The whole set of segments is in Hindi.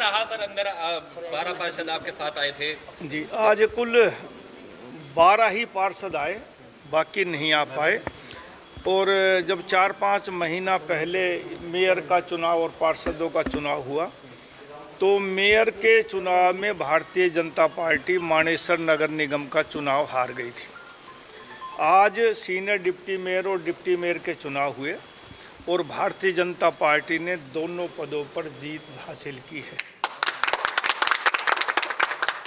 रहा सर अंदर 12 पार्षद आपके साथ आए थे जी। आज कुल 12 ही पार्षद आए, बाकी नहीं आ पाए। और जब 4-5 महीना पहले मेयर का चुनाव और पार्षदों का चुनाव हुआ तो मेयर के चुनाव में भारतीय जनता पार्टी मानेसर नगर निगम का चुनाव हार गई थी। आज सीनियर डिप्टी मेयर और डिप्टी मेयर के चुनाव हुए और भारतीय जनता पार्टी ने दोनों पदों पर जीत हासिल की है।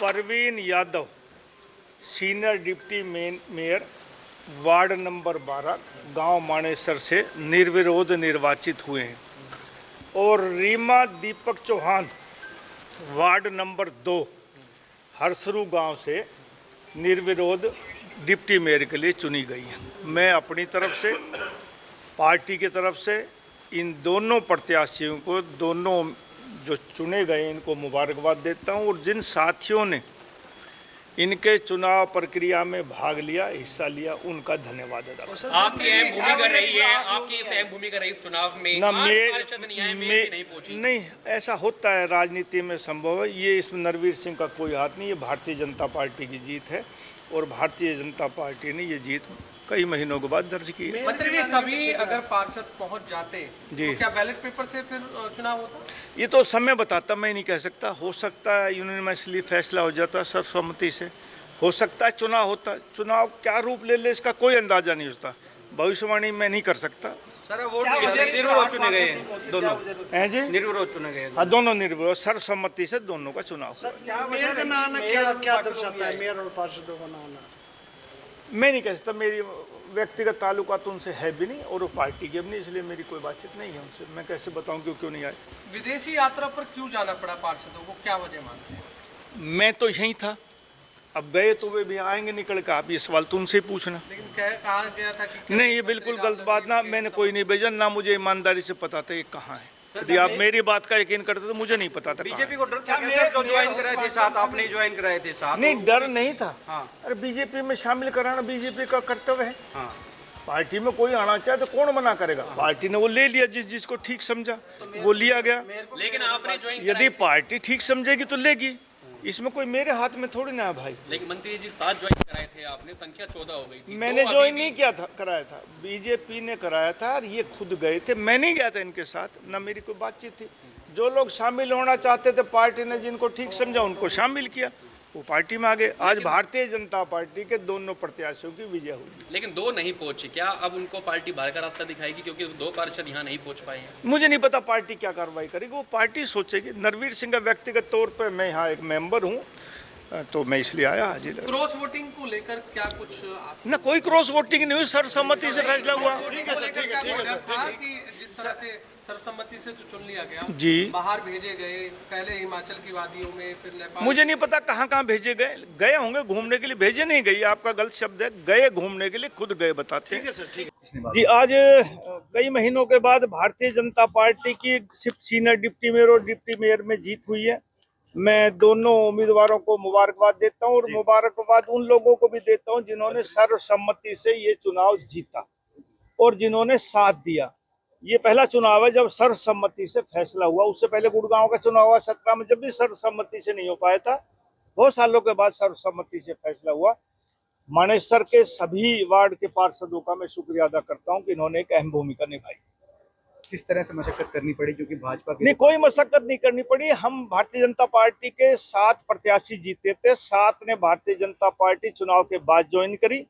Parveen Yadav senior deputy mayor ward number 12 गांव मानेसर से निर्विरोध निर्वाचित हुए हैं और रीमा दीपक चौहान वार्ड नंबर 2 हरसरू गांव से निर्विरोध डिप्टी मेयर के लिए चुनी गई है। मैं अपनी तरफ से, पार्टी की तरफ से इन दोनों प्रत्याशियों को, दोनों जो चुने गए, इनको मुबारकबाद देता हूं और जिन साथियों ने इनके चुनाव प्रक्रिया में भाग लिया, हिस्सा लिया, उनका धन्यवाद अदा करता हूं। आपकी अहम भूमिका रही है, आपकी इस अहम भूमिका रही इस चुनाव में। नहीं, ऐसा होता है, राजनीति में संभव है। ये इसमें नरवीर सिंह का कोई हाथ नहीं, ये भारतीय जनता पार्टी की जीत है और भारतीय जनता पार्टी ने ये जीत कई महीनों के बाद दर्ज की है। मंत्री जी, सभी अगर पार्षद पहुंच जाते जी तो क्या बैलेट पेपर से फिर चुनाव होता? ये तो समय बताता, मैं नहीं कह सकता। हो सकता है यूनिवर्सली फैसला हो जाता है सर्वसम्मति से, हो सकता है चुनाव होता। चुनाव क्या रूप ले ले इसका कोई अंदाजा नहीं होता, भविष्यवाणी मैं नहीं कर सकता। सर वोट निर्विरोध चुने गए हैं दोनों हैं जी, निर्विरोध चुने गए। हाँ, दोनों निर्विरोध सर्वसम्मति से दोनों का चुनाव। मेयर का नाम क्या दर्शाता है, मेयर और पार्षदों का नाम? मैं नहीं कह सकता, मेरी व्यक्तिगत ताल्लुकात उनसे है भी नहीं और वो पार्टी की भी नहीं, इसलिए मेरी कोई बातचीत नहीं है उनसे। मैं कैसे बताऊं क्यों नहीं आए। विदेशी यात्रा पर क्यों जाना पड़ा पार्षदों को, क्या वजह मानते हैं? मैं तो यहीं था, अब गए तो वे भी आएंगे निकल कर। आप ये सवाल तो उनसे ही पूछना। लेकिन कहा गया था कि नहीं, ये बिल्कुल गलत बात ना, मैंने कोई नहीं भेजा, ना मुझे ईमानदारी से पता था ये कहाँ है। यदि आप मेरी बात का यकीन करते तो मुझे नहीं पता था। बीजेपी को डर था क्या जो ज्वाइन कराए थे साथ, आपने ज्वाइन कराए थे साथ? नहीं, डर नहीं था। हाँ। अरे बीजेपी में शामिल कराना बीजेपी का कर्तव्य है। हाँ। पार्टी में कोई आना चाहे तो कौन मना करेगा। पार्टी ने वो ले लिया, जिसको ठीक समझा वो लिया गया। लेकिन आपने ज्वाइन यदि पार्टी ठीक समझेगी तो लेगी, इसमें कोई मेरे हाथ में थोड़ी ना है भाई। लेकिन मंत्री जी 7 ज्वाइन कराए थे आपने, संख्या 14 हो गई थी। मैंने ज्वाइन नहीं किया था, कराया था बीजेपी ने कराया था और ये खुद गए थे, मैं नहीं गया था इनके साथ, ना मेरी कोई बातचीत थी। जो लोग शामिल होना चाहते थे पार्टी ने जिनको ठीक समझा उनको शामिल किया, वो पार्टी में आ गए। आज भारतीय जनता पार्टी के दोनों प्रत्याशियों की विजय हुई। लेकिन 2 नहीं पहुंचे, क्या अब उनको पार्टी बाहर का रास्ता दिखाएगी क्योंकि 2 पार्षद यहाँ नहीं पहुंच पाए हैं? मुझे नहीं पता पार्टी क्या कार्रवाई करेगी, वो पार्टी सोचेगी। नरवीर सिंह का व्यक्तिगत तौर पर मैं यहाँ एक मेंबर हूँ तो मैं इसलिए आया हाजिर। क्रॉस वोटिंग को लेकर क्या कुछ ना, कोई क्रॉस वोटिंग नहीं हुई, सर्वसम्मति से फैसला हुआ। जिस तरह से सर्वसम्मति से तो चुन लिया गया जी, बाहर भेजे गए, पहले हिमाचल की वादियों में, फिर नेपाल। मुझे नहीं पता कहाँ कहाँ भेजे गए, गए होंगे घूमने के लिए, भेजे नहीं गई, आपका गलत शब्द है, गए घूमने के लिए, खुद गए बताते हैं। जी, आज कई महीनों के बाद भारतीय जनता पार्टी की सिर्फ सीनियर डिप्टी मेयर और डिप्टी मेयर में जीत हुई है। मैं दोनों उम्मीदवारों को मुबारकबाद देता हूं और मुबारकबाद उन लोगों को भी देता हूं जिन्होंने सर्वसम्मति से ये चुनाव जीता और जिन्होंने साथ दिया। ये पहला चुनाव है जब सर्वसम्मति से फैसला हुआ। उससे पहले गुड़गांव का चुनाव हुआ 17 में, जब भी सर्वसम्मति से नहीं हो पाया था। बहुत सालों के बाद सर्वसम्मति से फैसला हुआ। मानेसर के सभी वार्ड के पार्षदों का मैं शुक्रिया अदा करता हूं कि इन्होंने एक अहम भूमिका निभाई। किस तरह से मशक्कत करनी पड़ी क्योंकि भाजपा की? नहीं, कोई मशक्कत नहीं करनी पड़ी। हम भारतीय जनता पार्टी के 7 प्रत्याशी जीते थे, 7 ने भारतीय जनता पार्टी चुनाव के बाद ज्वाइन करी।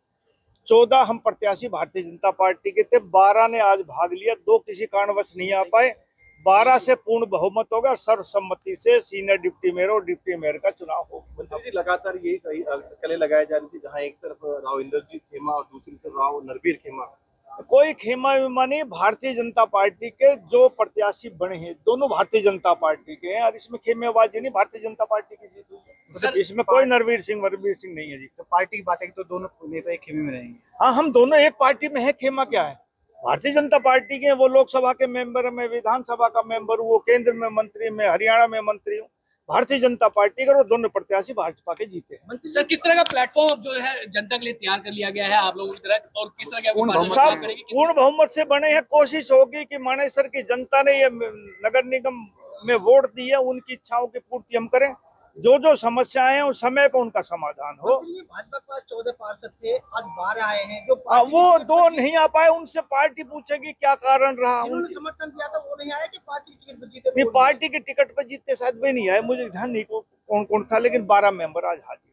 14 हम प्रत्याशी भारतीय जनता पार्टी के थे, 12 ने आज भाग लिया, 2 किसी कारणवश नहीं आ पाए। 12 से पूर्ण बहुमत होगा, सर्वसम्मति से सीनियर डिप्टी मेयर और डिप्टी मेयर का चुनाव होगा। मंत्री जी, लगातार यही कले लगाई जा रही थी, जहां एक तरफ राव इंद्रजीत खेमा और दूसरी तरफ राव नरवीर खेमा। कोई खेमा वेमा नहीं, भारतीय जनता पार्टी के जो प्रत्याशी बने हैं दोनों भारतीय जनता पार्टी के हैं और इसमें खेमेबाजी नहीं, भारतीय जनता पार्टी की जीत हुई है। इसमें कोई नरवीर सिंह नहीं है जी। तो पार्टी की बात है कि तो दोनों नेता एक खेमे में रहेंगे? हाँ, हम दोनों एक पार्टी में है। खेमा क्या है, भारतीय जनता पार्टी के, वो लोकसभा के मेंबर, मैं विधानसभा का मेंबर हूँ, वो केंद्र में मंत्री, मैं हरियाणा में मंत्री हूँ। भारतीय जनता पार्टी का और दोनों प्रत्याशी भाजपा के जीते हैं। सर, किस तरह का प्लेटफॉर्म जो है जनता के लिए तैयार कर लिया गया है आप लोगों की तरह, और किस तरह पूर्ण बहुमत से बने हैं। कोशिश होगी कि मानेसर की जनता ने ये नगर निगम में वोट दिए उनकी इच्छाओं की पूर्ति हम करें, जो समस्याएं हैं उस समय पर उनका समाधान हो। भाजपा के पास 14 पार्षद थे, आज 12 आए हैं जो वो 2 नहीं आ पाए, उनसे पार्टी पूछेगी क्या कारण रहा। उन्होंने समर्थन दिया था वो नहीं आया कि पार्टी की टिकट पर जीते? नहीं, पार्टी के टिकट पर जीतते शायद भी नहीं आए, मुझे ध्यान नहीं कौन कौन था, लेकिन 12 मेंबर आज हाजिर।